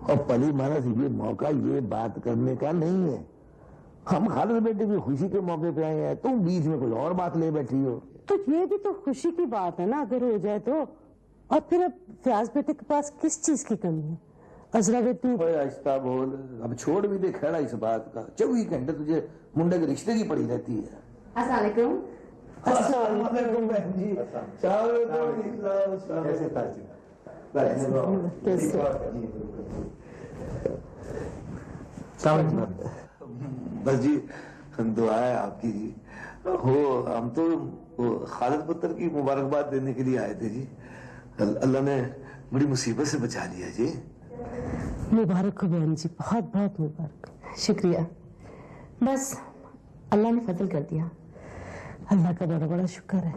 और पली मानस ये मौका ये बात करने का नहीं है। हम खालिद बेटे की खुशी के मौके पे आए हैं, तुम बीच में कोई और बात ले बैठी हो। तो ये भी तो खुशी की बात है ना, अगर हो जाए तो। और फिर अब फयाज बेटे के पास किस चीज की कमी है? अजरा बेटी आहिस्ता बोल, अब छोड़ भी दे खड़ा इस बात का। 24 घंटे तुझे मुंडे के रिश्ते की पड़ी रहती है। अस्सलाम वालेकुम। अस्सलाम वालेकुम बहन जी। बस जी दुआ है आपकी जी। हो हम तो खालिद पुत्र की मुबारकबाद देने के लिए आए थे जी। अल्लाह ने बड़ी मुसीबत से बचा लिया जी। मुबारक हो बहन जी, बहुत बहुत मुबारक। शुक्रिया, बस अल्लाह ने फजल कर दिया। अल्लाह का बड़ा बड़ा शुक्र है।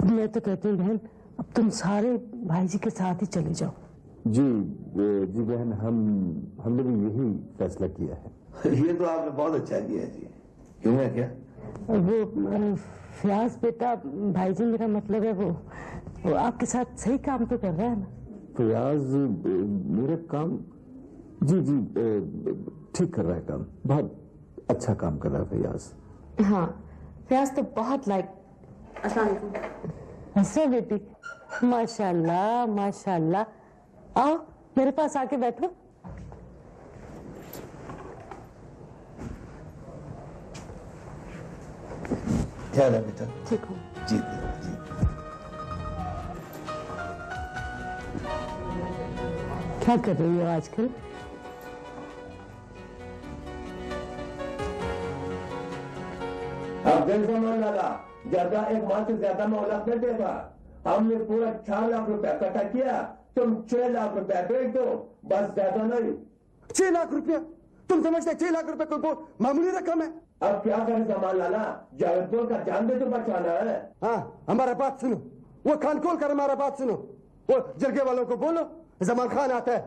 अब मैं तो कहती हूँ बहन, अब तुम सारे भाई जी के साथ ही चले जाओ। जी जी बहन, हमने भी यही फैसला किया है। ये तो आपने बहुत अच्छा किया जी। क्यों है क्या? वो फयाज बेटा भाई जी, मेरा मतलब है वो आपके साथ सही काम तो कर रहा है ना? फयाज मेरा काम? जी जी ठीक कर रहा है काम, बहुत अच्छा काम कर रहा है फयाज। हाँ, फयाज तो बहुत लाइक। अस्सलाम वालेकुम। अच्छा बेटी, माशाल्लाह माशाल्लाह। आओ मेरे पास आके बैठो। क्या है बेटा? ठीक हो? जी जी। क्या कर रही हो आजकल? अफजल सामान डाला ज्यादा, एक माह से ज्यादा मोहलत न देगा। हमने पूरा 4 लाख रुपया इकट्ठा किया, तुम 6 लाख रुपया दे दो, बस ज्यादा नहीं। 6 लाख रुपया? तुम समझते 6 लाख रुपया कोई मामूली रकम है? अब क्या करें सामान लाला, जावेद का जान दे तो बचाना है। हाँ, हमारा बात सुनो, वो कान खोल कर हमारा बात सुनो। वो जरगे वालों को बोलो जमान खान आता है,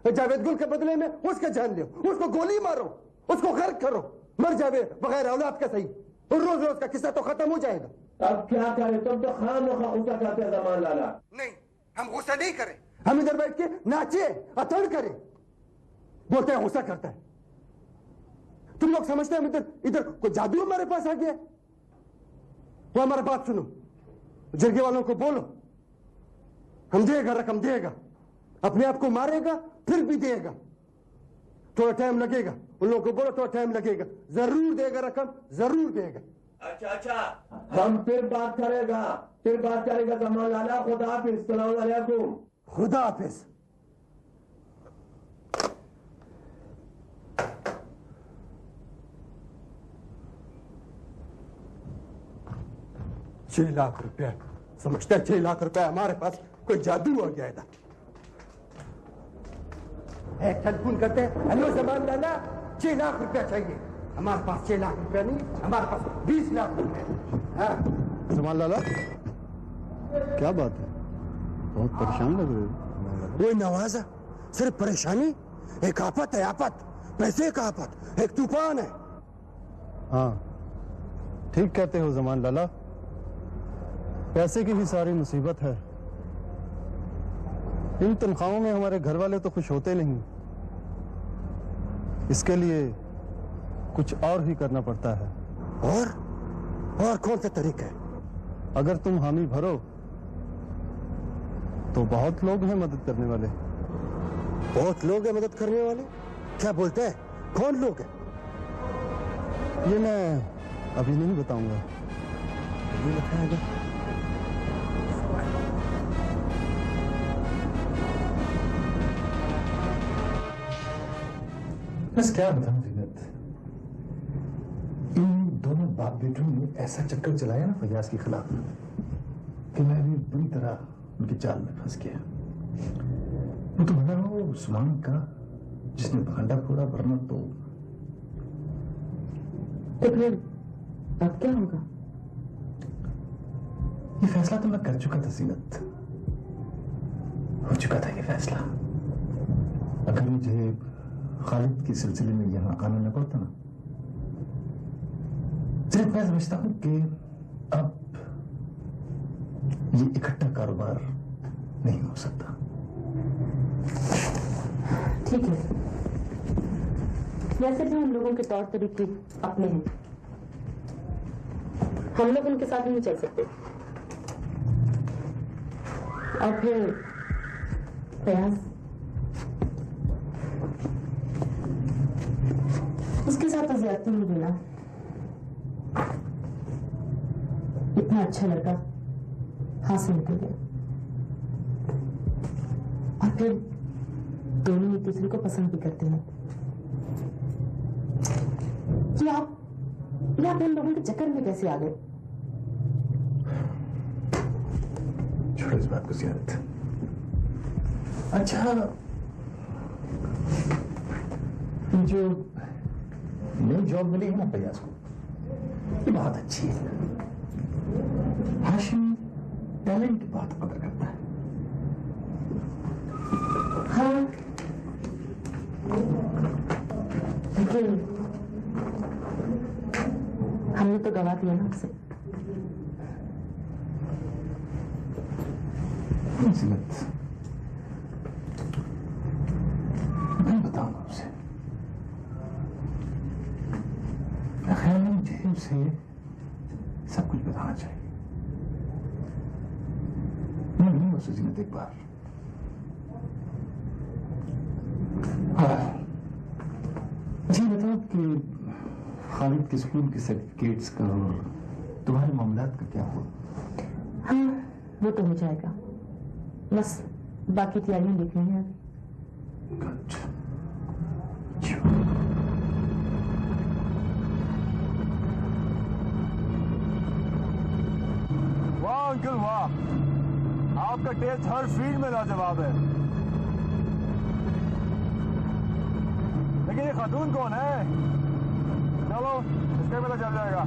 जावेद गुल के बदले में उसका जान लो, उसको गोली मारो, उसको गर्क करो, मर जावे बगैर औलाद का सही, और रोज रोज का किस्सा तो खत्म हो जाएगा। अब क्या करें, तुम तो खामखा गुस्सा करते हैं सामान लाला। नहीं, हम गुस्सा नहीं करें, हम इधर बैठ के नाचे अतड़ करें। बोलते हैं गुस्सा करता है। तुम लोग समझते हैं इधर इधर कोई जादू हमारे पास आ गया? वो हमारी बात सुनो, जरगे वालों को बोलो हम देगा, रकम देगा, अपने आप को मारेगा फिर भी देगा। थोड़ा टाइम लगेगा, उन लोगों को बोलो थोड़ा टाइम लगेगा, जरूर देगा, रकम जरूर देगा। अच्छा, हम फिर बात करेगा सामान लाला। खुदा हाफिज, सलाम अलैकुम। खुदा हाफिज। $6 लाख रुपया समझते हैं? 6 लाख रुपया हमारे पास कोई जादू हो गया था। टेलीफोन करते हैं, हेलो सामान लाला, 6 लाख रुपया चाहिए। हमारे पास 6 लाख रुपया नहीं, हमारे पास 20 लाख रुपया। हाँ सामान लाला, क्या बात है? बहुत परेशान लग रहे हो। वो नवाजा, सिर्फ परेशानी? एक आफत है, आफत, पैसे का आफत, एक तूफान है। हाँ ठीक कहते हो जमान लाला, पैसे की ही सारी मुसीबत है। इन तनख्वाहों में हमारे घर वाले तो खुश होते नहीं, इसके लिए कुछ और ही करना पड़ता है। और कौन सा तरीका है? अगर तुम हामी भरो तो बहुत लोग हैं मदद करने वाले। बहुत लोग हैं मदद करने वाले? क्या बोलते हैं, कौन लोग हैं? ये मैं अभी नहीं बताऊंगा। ये बताएगा। बस क्या बताऊं जीनत, इन दोनों बाप बेटों ने ऐसा चक्कर चलाया ना फयाज के खिलाफ कि मैं भी बुरी तरह उनके जाल में फंस गया। वो तो बना वो उस्मान का जिसने भांडा फोड़ा, वरना तो फिर अब क्या होगा? ये फैसला तो मैं कर चुका था जीनत, हो चुका था ये फैसला। अगर मुझे खालिद के सिलसिले में यहां आना न पड़ता ना, सिर्फ मैं समझता हूं कि अब ये इकट्ठा कारोबार नहीं हो सकता। ठीक है, वैसे भी हम लोगों के तौर तरीके अपने हैं, हम लोग उनके साथ नहीं चल सकते। और फिर प्रयास, उसके साथ तो ज्यादती नहीं देना। इतना अच्छा लड़का हाथ से निकल गया और फिर दोनों एक दूसरे को पसंद भी करते हैं। ये आप इन लोगों के चक्कर में कैसे आ गए? छोड़ो इस बात को ज़ियारत। अच्छा, जो नई जॉब मिली है ना फयाज को, ये बहुत अच्छी है। हाशिम टैलेंट की बात पता करता है। हाँ, लेकिन हमने तो गवा दिया ना उसे। जिन्नत, मैं बताऊंगा उसे। मेरा ख्याल है मुझे उसे सब कुछ बताना चाहिए। मैं मिलूंगा उसे जिन्नत एक बार। जी बताओ कि खालिद के स्कूल के सर्टिफिकेट्स का और तुम्हारे मामलात का क्या हुआ? हाँ, वो तो हो जाएगा, बस बाकी तैयारियां देखनी है अभी। वाह अंकल वाह, आपका टेस्ट हर फील्ड में लाजवाब है। लेकिन ये खातून कौन है? चलो इसके पता चल जाएगा।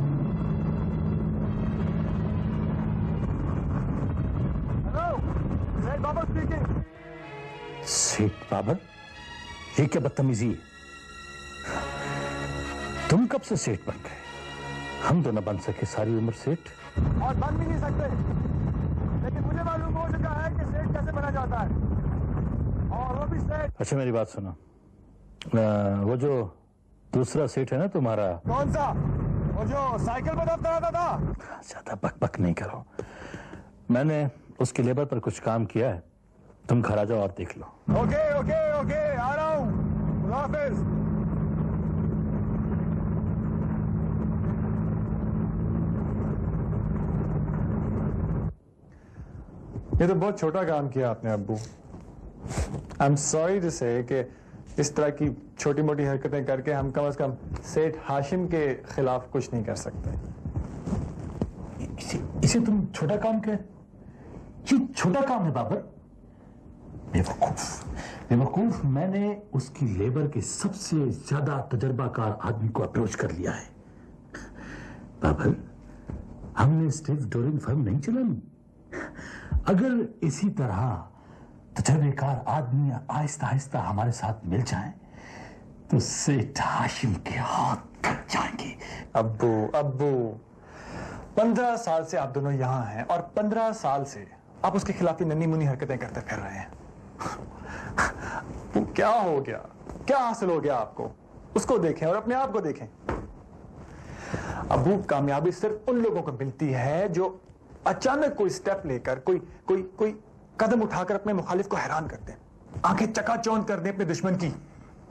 हेलो, सेठ बाबर स्पीकिंग। सेठ बाबर, ये क्या बदतमीजी है? तुम कब से सेठ बन गए? हम तो न बन सके सारी उम्र सेठ। और बन भी नहीं सकते, लेकिन मुझे मालूम हो चुका है कि सेठ कैसे बना जाता है, और वो भी सेठ। अच्छा मेरी बात सुनो, वो जो दूसरा सेठ है ना तुम्हारा। कौन सा? वो जो साइकिल पर दफ्तर आता था? ज्यादा बक नहीं करो, मैंने उसकी लेबर पर कुछ काम किया है, तुम घर आ जाओ और देख लो। ओके ओके ओके, आ रहा हूँ, खुदा हाफिज। ये तो बहुत छोटा काम किया आपने अब्बू। आई एम सॉरी टू से कि इस तरह की छोटी मोटी हरकतें करके हम कम से कम सेठ हाशिम के खिलाफ कुछ नहीं कर सकते। इसे तुम छोटा काम कह? ये छोटा काम है बाबर? बेवकूफ, मैंने उसकी लेबर के सबसे ज्यादा तजर्बाकार आदमी को अप्रोच कर लिया है। बाबर, हमने सिर्फ डोरिंग फर्म नहीं चलानी, अगर इसी तरह तजर्बेकार आदमी आहिस्ता आहिस्ता हमारे साथ मिल जाएं, तो सेठ हाशिम के हाथ कट जाएंगे। अब्बू 15 साल से आप दोनों यहां हैं और 15 साल से आप उसके खिलाफ नन्ही मुन्नी हरकतें करते फिर रहे हैं। क्या हो गया? क्या हासिल हो गया आपको? उसको देखें और अपने आप को देखें। अब्बू, कामयाबी सिर्फ उन लोगों को मिलती है जो अचानक कोई स्टेप लेकर कोई कदम उठाकर अपने मुखालिफ को हैरान करते हैं, आंखें चकाचौंध कर दें अपने दुश्मन की।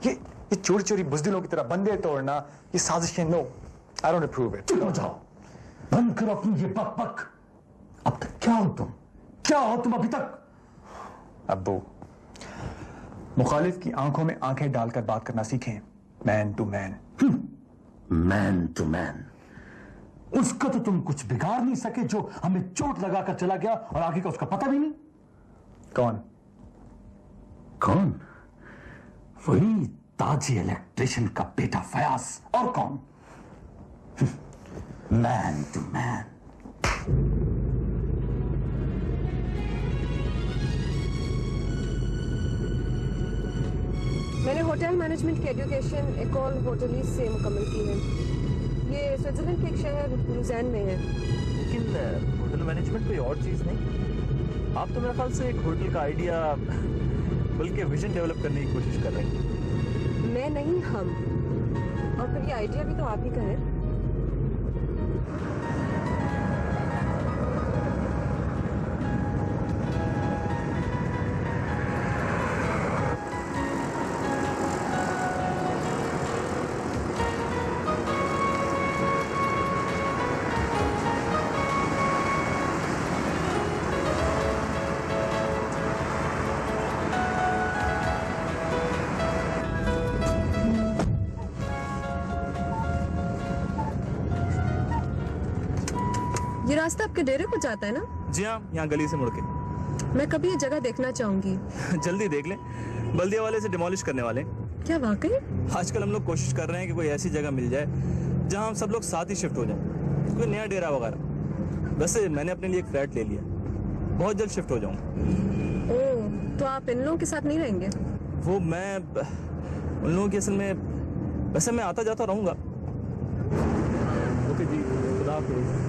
ये चोरी चोरी बुज़दिलों की तरह बंदे तोड़ना, ये साजिशें, no, I don't approve it. चुप हो जाओ, बंद करो अपनी ये बक। अब तक क्या हो तुम अभी तक? अब्बू, मुखालिफ की आंखों में आंखें डालकर बात करना सीखें, man to man. Man to man, उसका तो तुम कुछ बिगाड़ नहीं सके, जो हमें चोट लगाकर चला गया और आगे का उसका पता भी नहीं। कौन? वही ताजी इलेक्ट्रिशियन का बेटा फयाज, और कौन? Man to man. मैंने होटल मैनेजमेंट की एजुकेशन एकोल होटलिस से मुकम्मल की है। ये स्विट्जरलैंड के एक शहर लुज़ैन में है। लेकिन होटल मैनेजमेंट कोई और चीज़ नहीं? आप तो मेरे ख्याल से एक होटल का आइडिया बल्कि विजन डेवलप करने की कोशिश कर रहे हैं। मैं नहीं, हम। और फिर ये आइडिया भी तो आप ही का है। ये रास्ता आपके डेरे को जाता है ना? जी हाँ, यहाँ गली से मुड़ के। मैं कभी ये जगह देखना चाहूंगी। जल्दी देख लें, बल्दिया वाले से डिमोलिश करने वाले। क्या वाकई? आजकल हम लोग कोशिश कर रहे हैं कि कोई ऐसी जगह मिल जाए जहाँ हम सब लोग साथ ही शिफ्ट हो जाएं, कोई नया डेरा वगैरह। वैसे मैंने अपने लिए एक फ्लैट ले लिया, बहुत जल्द शिफ्ट हो जाऊंगा। ओह, तो आप इन लोगों के साथ नहीं रहेंगे? वो मैं उन लोगों की असल में, वैसे मैं आता जाता रहूंगा। ओके जी, खुदा हाफिज़।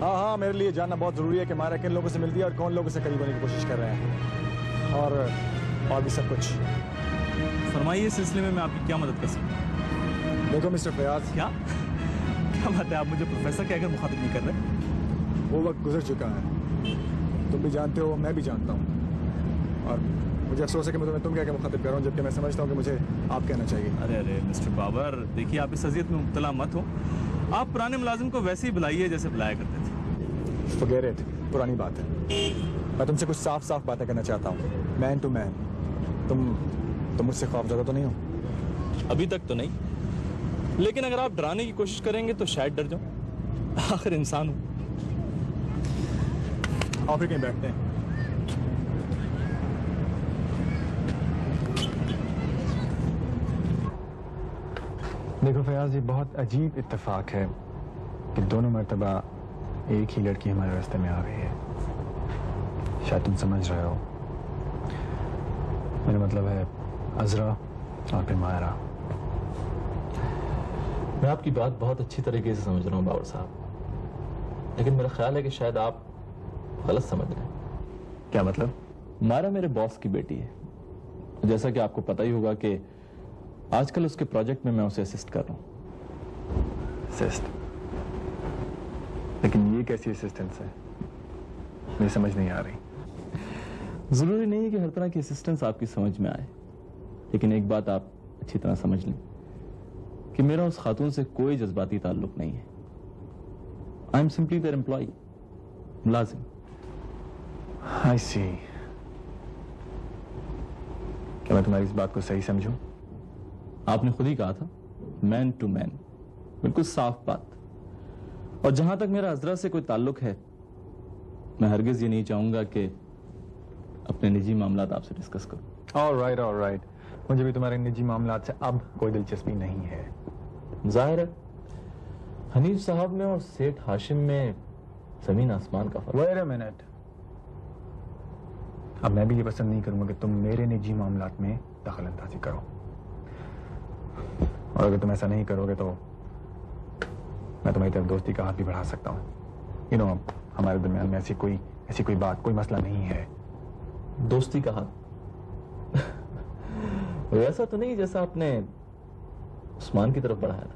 हाँ, मेरे लिए जानना बहुत जरूरी है कि मायरा किन लोगों से मिलती है और कौन लोगों से करीब होने की कोशिश कर रहे हैं, और भी सब कुछ। फरमाइए, इस सिलसिले में मैं आपकी क्या मदद कर सकता हूँ? देखो मिस्टर फयाज, क्या बात है, आप मुझे प्रोफेसर कहकर मुखातिब नहीं कर रहे? वो वक्त गुजर चुका है, तुम भी जानते हो, मैं भी जानता हूँ, और मुझे अफसोस है कि मैं तुम क्या मुखातिब कर रहा हूँ, जबकि मैं समझता हूँ कि मुझे आप कहना चाहिए। अरे मिस्टर बाबर, देखिए आप इस अजियत में मुब्तला मत हो। आप पुराने मुलाजिम को वैसे ही बुलाइए जैसे बुलाया करते थे। Forget it, पुरानी बात है। मैं तुमसे कुछ साफ साफ बातें करना चाहता हूँ, मैन टू मैन। तुम मुझसे खौफज़दा तो नहीं हो? अभी तक तो नहीं, लेकिन अगर आप डराने की कोशिश करेंगे तो शायद डर जाऊं। आखिर इंसान हूं। आओ फिर कहीं बैठते हैं। देखो फयाज, ये बहुत अजीब इत्तेफाक है कि दोनों मर्तबा एक ही लड़की हमारे रास्ते में आ गई है। शायद तुम समझ रहे हो, मेरा मतलब है अजरा और फिर मायरा। मैं आपकी बात बहुत अच्छी तरीके से समझ रहा हूँ बाबर साहब, लेकिन मेरा ख्याल है कि शायद आप गलत समझ रहे हैं। क्या मतलब? मायरा मेरे बॉस की बेटी है। जैसा कि आपको पता ही होगा कि आजकल उसके प्रोजेक्ट में मैं उसे असिस्ट कर रहा हूँ। असिस्ट? लेकिन ये कैसी असिस्टेंस है, मुझे समझ नहीं आ रही। जरूरी नहीं है कि हर तरह की असिस्टेंस आपकी समझ में आए, लेकिन एक बात आप अच्छी तरह समझ लें कि मेरा उस खातून से कोई जज्बाती ताल्लुक नहीं है। I am simply there employ, मुलाजिम। आई सी। क्या मैं तुम्हारी इस बात को सही समझूं? आपने खुद ही कहा था, मैन टू मैन, बिल्कुल साफ बात। और जहां तक मेरा अजरा से कोई ताल्लुक है, मैं हरगिज ये नहीं चाहूंगा कि अपने निजी मामलात आपसे डिस्कस करूं। All right. मुझे भी तुम्हारे निजी मामलात से अब कोई दिलचस्पी नहीं है। जाहिर है हनीफ साहब में और सेठ हाशिम में जमीन आसमान का फर्क। Wait a minute. अब मैं भी ये पसंद नहीं करूंगा कि तुम मेरे निजी मामलात में दखल अंदाजी करो, और अगर तुम ऐसा नहीं करोगे तो मैं तुम्हारी तरफ दोस्ती का हाथ भी बढ़ा सकता हूँ। यू नो, हमारे दरमियान में ऐसी कोई बात, कोई मसला नहीं है। दोस्ती का हाथ? वैसा तो नहीं जैसा आपने उस्मान की तरफ बढ़ाया था।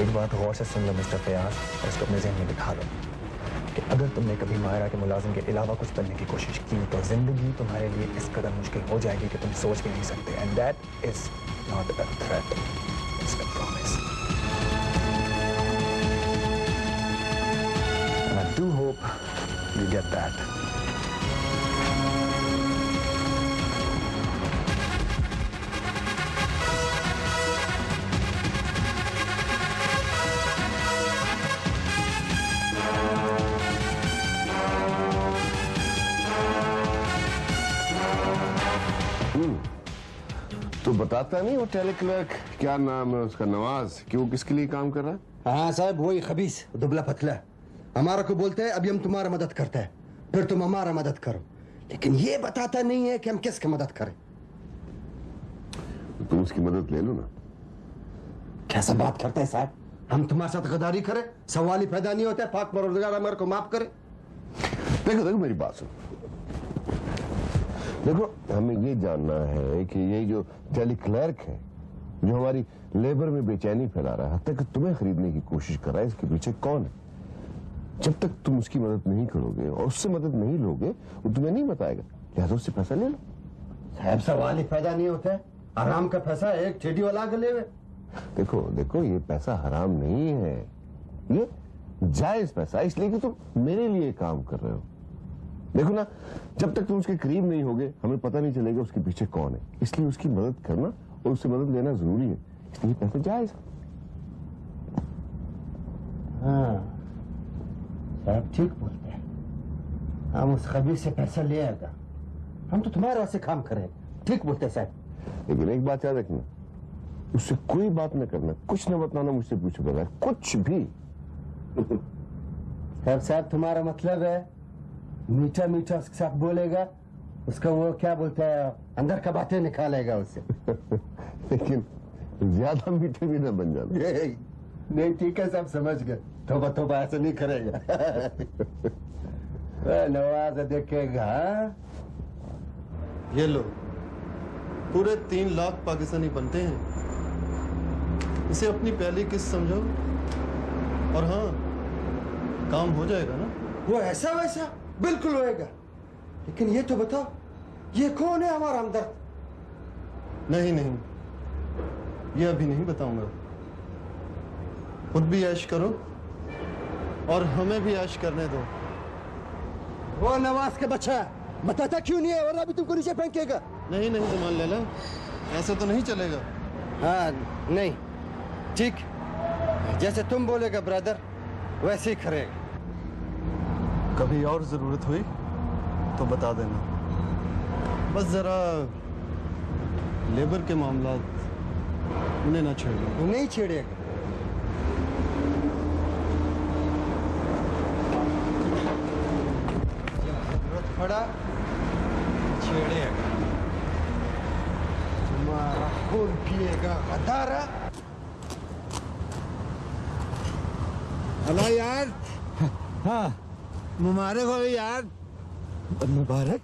एक बात गौर से सुन लो मिस्टर फयाज, और इसको अपने ज़हन में बिठा लो कि अगर तुमने कभी मायरा के मुलाजिम के अलावा कुछ करने की कोशिश की तो जिंदगी तुम्हारे लिए इस कदर मुश्किल हो जाएगी कि तुम सोच भी नहीं सकते। And that is not a threat, it's a promise. And I do hope you get that. तो बताता नहीं वो टेलीक्लर्क, क्या नाम है उसका, नवाज, कि वो किसके लिए काम कर रहा है? हाँ साहब, वही खबीस दुबला पतला। हमारा को बोलते हैं अभी हम तुम्हारा मदद करते हैं, फिर तुम हमारा मदद करो, लेकिन ये बताता नहीं है कि हम किसकी मदद करें। तुम उसकी मदद ले लो ना। कैसा बात करते हैं साहब? हम तुम्हारे साथ गद्दारी करें? सवाल ही पैदा नहीं होता। पाक परवरदिगार हमारे को माफ करे। देखो देखो मेरी बात सुनो। देखो हमें ये जानना है कि ये जो टेली क्लर्क है जो हमारी लेबर में बेचैनी फैला रहा है, हद तक तुम्हें खरीदने की कोशिश कर रहा है, इसके पीछे कौन है? जब तक तुम उसकी मदद नहीं करोगे और उससे मदद नहीं लोगे वो तुम्हें नहीं बताएगा, लिहाजा उससे पैसा ले लो। साहब सवाल ही पैदा नहीं होता है। आराम का पैसा एक ठेडी वाला के ले। देखो देखो ये पैसा हराम नहीं है, ये जायज पैसा, इसलिए कि तुम मेरे लिए काम कर रहे हो। देखो ना, जब तक तुम उसके करीब नहीं होगे हमें पता नहीं चलेगा उसके पीछे कौन है, इसलिए उसकी मदद करना और उससे मदद लेना जरूरी है, इसलिए पैसे जायज। हाँ साहब ठीक बोलते हैं। हम उस खबीर से पैसा ले आएगा, हम तो तुम्हारे वास्ते काम करें। ठीक बोलते हैं साहब। लेकिन एक बात याद रखना, उससे कोई बात न करना, कुछ न बताना मुझसे पूछे बगैर, कुछ भी। साहब तुम्हारा मतलब है मीठा मीठा उसके साथ बोलेगा, उसका वो क्या बोलता है अंदर का बातें निकालेगा उससे। लेकिन ज्यादा मीठे भी ना बन जाना। नहीं ठीक है सब समझ गए। तोबा तोबा ऐसे नहीं करेगा। नवाज देखेगा। ये लो, पूरे 3 लाख पाकिस्तानी बनते हैं, इसे अपनी पहली किस्त समझो और हाँ काम हो जाएगा ना। वो ऐसा वैसा बिल्कुल होएगा, लेकिन ये तो बताओ ये कौन है हमारा हमदर्द? नहीं नहीं, ये अभी नहीं बताऊंगा। खुद भी ऐश करो और हमें भी ऐश करने दो। वो नवाज के बच्चा बताता क्यों नहीं है, वरना भी तुमको नीचे फेंकेगा। नहीं नहीं जमान लैला, ऐसे तो नहीं चलेगा। हाँ नहीं ठीक, जैसे तुम बोलेगा ब्रदर वैसे ही करेगा। कभी और जरूरत हुई तो बता देना, बस जरा लेबर के मामला उन्हें ना छेड़ना। नहीं छेड़ेगा। जरूरत पड़ा छेड़ेगा, तुम्हारा खून पिएगा गद्दारा। हेलो यार। हाँ मुबारक हो यार। मुबारक?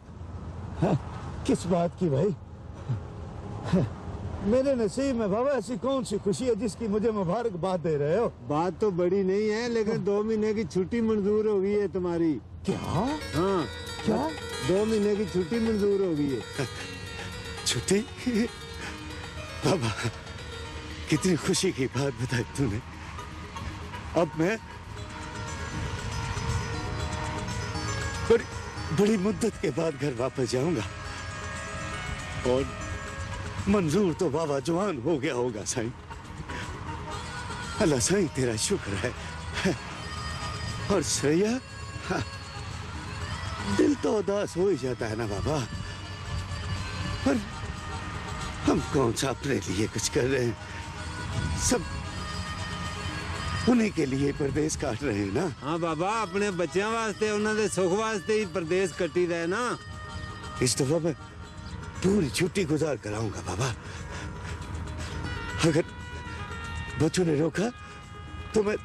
हाँ, किस बात की भाई? हाँ, मेरे नसीब में बाबा ऐसी कौन सी खुशी है जिसकी मुझे मुबारकबाद दे रहे हो? बात तो बड़ी नहीं है, लेकिन 2 महीने की छुट्टी मंजूर हो गई है तुम्हारी। क्या? हाँ क्या? 2 महीने की छुट्टी मंजूर हो गई है। छुट्टी? बाबा कितनी खुशी की बात बताई तूने। अब मैं बड़ी मुद्दत के बाद घर वापस जाऊंगा और मंजूर तो बाबा जवान हो गया होगा साईं। अल्लाह साईं तेरा शुक्र है। और श्रेया, दिल तो उदास हो ही जाता है ना बाबा, पर हम कौन सा अपने लिए कुछ कर रहे हैं, सब उन्हीं के लिए परदेश काट रहे हैं ना। हाँ बाबा, अपने बच्चों वास्ते उन्होंने सुख वास्ते ही परदेश कटी रहे ना। इस दफा मैं पूरी छुट्टी गुजार कर आऊंगा बाबा। अगर बच्चों ने रोका तो मैं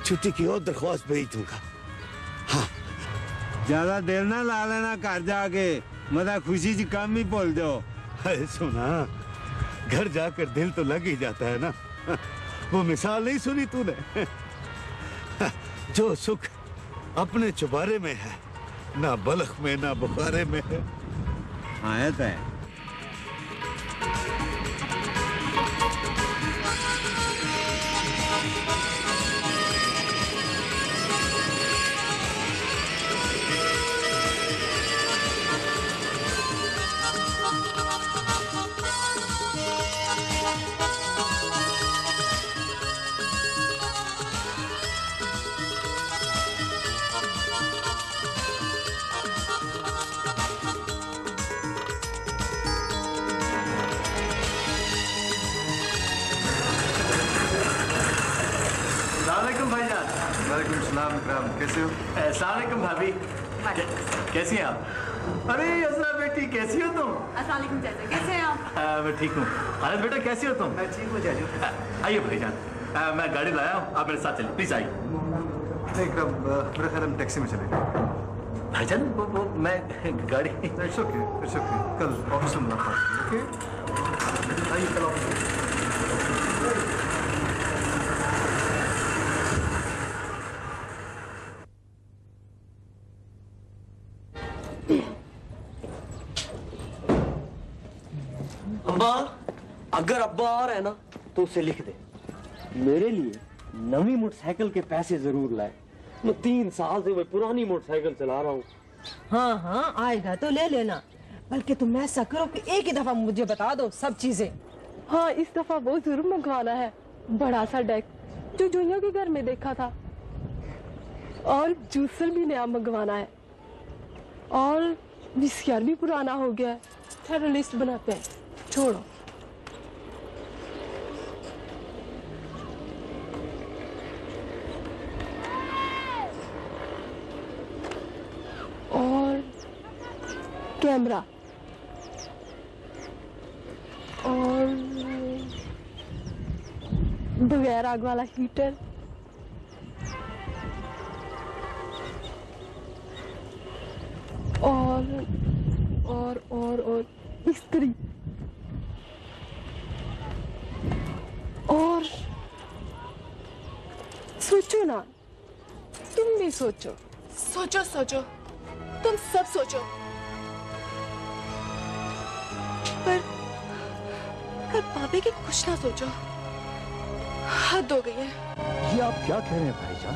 छुट्टी की और दरख्वास्त भेज दूंगा। हाँ ज्यादा देर ना ला लेना घर जाके, मजा खुशी से काम ही भूल जाओ। अरे सुना, घर जाकर दिल तो लग ही जाता है ना। वो मिसाल नहीं सुनी तूने? जो सुख अपने चुबारे में है, ना बलख में ना बुखारे में है। हाँ तो है। वालेकुम सलाम इकराम, कैसे हो? अस्सलाम वालेकुम भाभी, कैसी हैं आप? अरे असरा बेटी कैसी हो तुम? अस्सलाम वालेकुम चाचा, कैसे हैं आप? मैं ठीक हूँ। खालिद बेटा कैसी हो तुम? मैं ठीक हूँ चाचू। आइए भाईजान, मैं गाड़ी लाया हूँ, आप मेरे साथ चलिए, प्लीज आइए। नहीं इकराम, मेरा ख्याल हम टैक्सी में चलेंगे। भाईजान वो मैं गाड़ी। इट्स ओके, कल ऑफिस में मुलाकात करेंगे, ओके? आइए कल ऑफिस। अब्बा, अगर अब्बा आ रहा है ना तो उसे लिख दे मेरे लिए नवी मोटरसाइकिल के पैसे जरूर लाए। मैं 3 साल से वही पुरानी मोटरसाइकिल चला रहा हूँ। हाँ हाँ आएगा तो ले लेना, बल्कि तुम ऐसा करो कि एक ही दफा मुझे बता दो सब चीजें। हाँ इस दफा वो जरूर मंगवाना है, बड़ा सा डेक जो जोइयों के घर में देखा था, और जूसर भी नया मंगवाना है, और विस्कियार भी पुराना हो गया है। चलो लिस्ट बनाते हैं, छोड़ो। और कैमरा और बगैर आग वाला हीटर और इस्त्री और सोचो ना, तुम भी सोचो। सोचो तुम सब सोचो, पर पापे की कुछ ना सोचो, हद हो गई है। ये आप क्या कह रहे हैं भाईजान?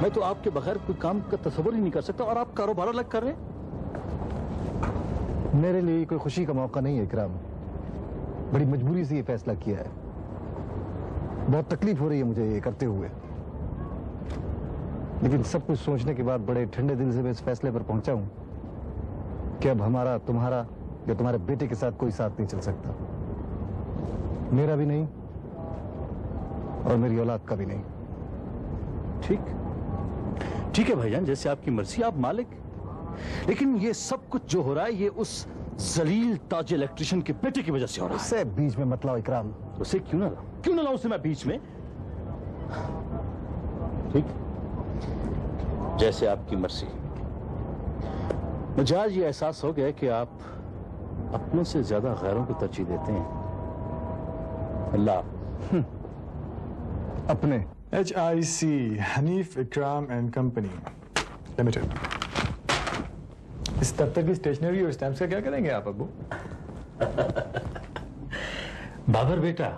मैं तो आपके बगैर कोई काम का तस्वर ही नहीं कर सकता, और आप कारोबार अलग कर रहे हैं। मेरे लिए कोई खुशी का मौका नहीं है इकराम, बड़ी मजबूरी से ये फैसला किया है। बहुत तकलीफ हो रही है मुझे ये करते हुए, लेकिन सब कुछ सोचने के बाद बड़े ठंडे दिल से मैं इस फैसले पर पहुंचा हूं कि अब हमारा, तुम्हारा या तुम्हारे बेटे के साथ कोई साथ नहीं चल सकता। मेरा भी नहीं और मेरी औलाद का भी नहीं। ठीक है भाईजान, जैसे आपकी मर्जी, आप मालिक। लेकिन ये सब कुछ जो हो रहा है, ये उस जलील ताज इलेक्ट्रिशियन के बेटे की वजह से हो रहा है। उससे बीच में मत लाओ इकराम। उसे क्यों ना लाऊं उसे मैं बीच में? ठीक, जैसे आपकी मर्जी। मुझे आज ये एहसास हो गया कि आप अपनों से ज्यादा गैरों को तरजीह देते हैं। अल्लाह अपने HIC Hanif Ikram and company limited. इस दफ्तर की स्टेशनरी और स्टैम्प्स का क्या करेंगे आप अब्बू? बाबर बेटा,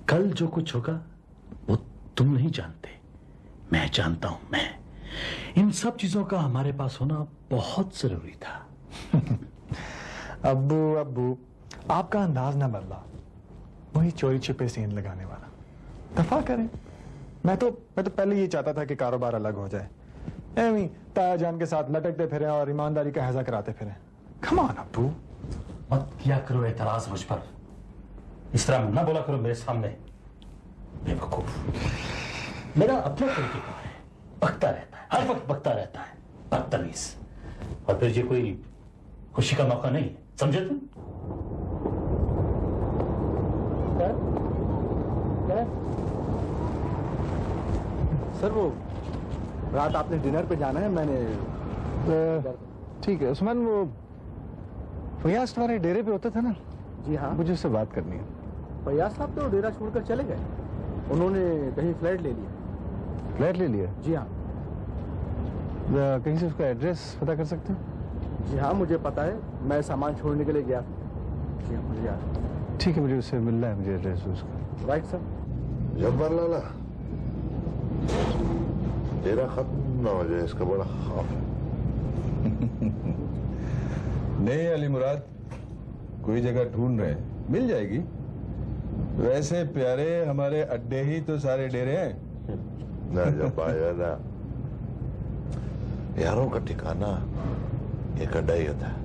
कल जो कुछ होगा वो तुम नहीं जानते, मैं जानता हूं। मैं इन सब चीजों का हमारे पास होना बहुत जरूरी था। अब्बू आपका अंदाज ना बदला, वही चोरी छिपे सीन लगाने वाला। दफा करें। मैं तो पहले ये चाहता था कि कारोबार अलग हो जाए, एवं ताया जान के साथ लटकते फिरें और ईमानदारी का हैजा कराते फिरें। कम ऑन अब्बू, मत किया करो एतराज मुझ पर, इस तरह ना बोला करो मेरे सामने। बेवकूफ। मेरा अपना तरीका है, बकता रहता है, हर वक्त बकता रहता है, बदतमीज। और फिर ये कोई खुशी का मौका नहीं है, समझे तुम? सर वो रात आपने डिनर पे जाना है, मैंने ठीक है उस्मान, वो फयाज तुम्हारे डेरे पे होता था ना? जी हाँ, मुझे उससे बात करनी है। फयाज साहब तो डेरा छोड़कर चले गए, उन्होंने कहीं फ्लैट ले लिया। फ्लैट ले लिया? जी हाँ। कहीं से उसका एड्रेस पता कर सकते हैं? जी हाँ मुझे पता है, मैं सामान छोड़ने के लिए गया। जी हाँ मुझे याद। ठीक है, मुझे उससे मिलना है, मुझे एड्रेस उसका। Right sir. जब्बार लाला, डेरा खत्म ना हो जाए इसका बड़ा खौफ है। नहीं अली मुराद, कोई जगह ढूंढ रहे हैं, मिल जाएगी। वैसे प्यारे हमारे अड्डे ही तो सारे डेरे हैं ना। जब आया ना, यारों का ठिकाना एक अड्डा ही होता है।